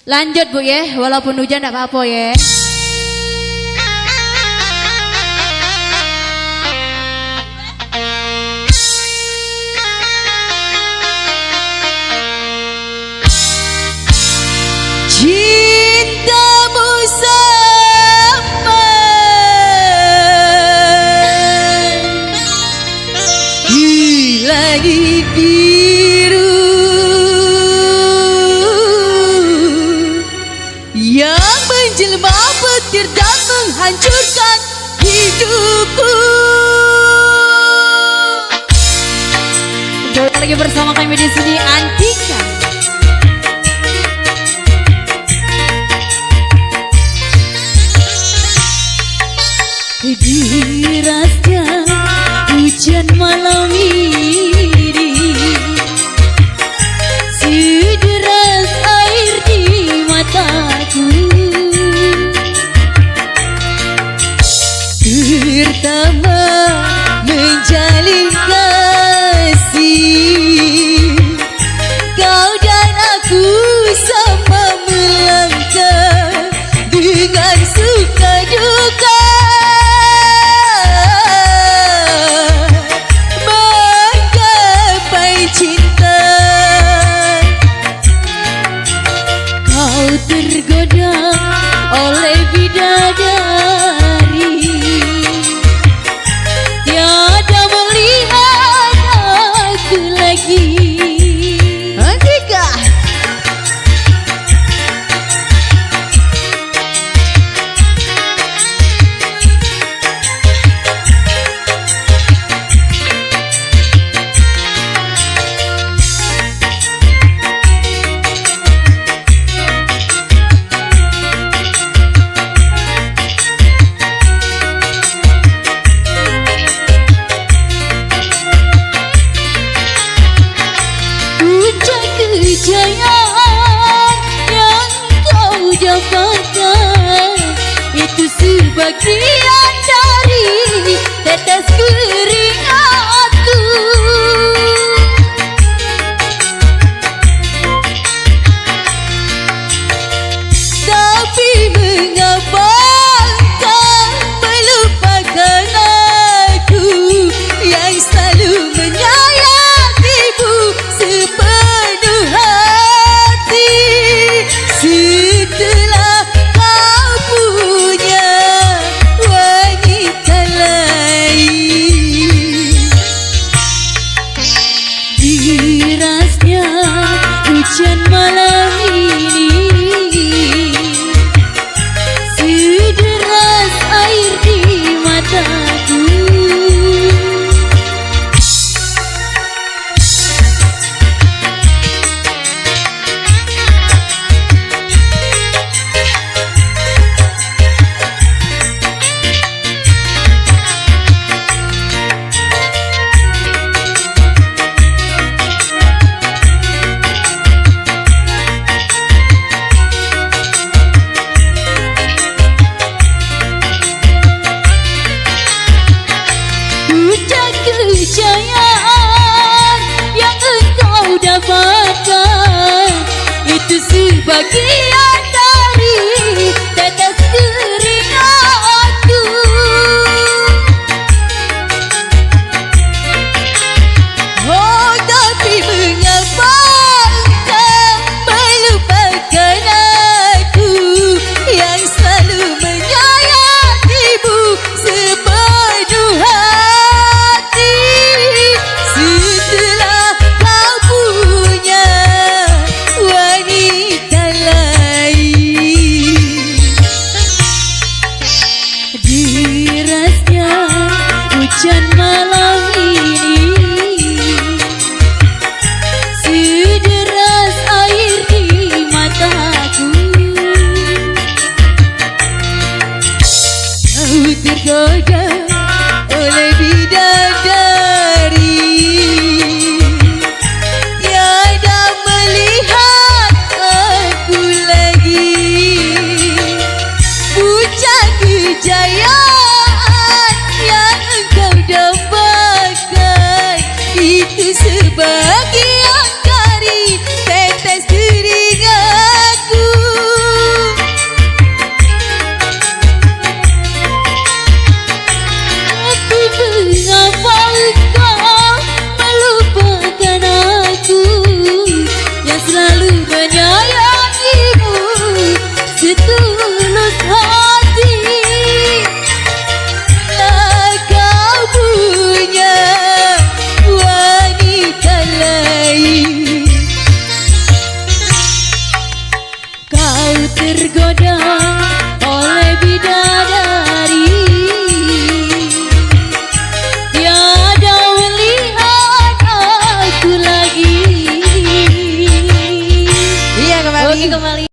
Lanjut Bu ya, walaupun hujan gak apa-apa ya. Cintamu sampai di langit biru yang menjelma petir dan menghancurkan hidupku. Kembali lagi bersama kami di sini Antika. Derasnya hujan malam ini, sederas air di mataku, pertama menjalin kasih, kau dan aku sama melangkah dengan suka duka. Tergoda oleh bidadari, tiada melihat aku lagi. Antika. Kejayaan yang kau dapatkan itu sebagian dari tetes keringatku. Tapi mengapa kau melupakan aku yang selalu menyayangimu sepenuh hati, setelah kau punya wanita lain. Derasnya hujan malam ini, sederas air di mataku. Kejayaan yang engkau dapatkan itu sebagian dari tetes keringatku. Oh, tapi mengapa engkau melupakan aku yang selalu menyayangimu sepenuh hati, setelah kau punya wanita lain. Oke kembali.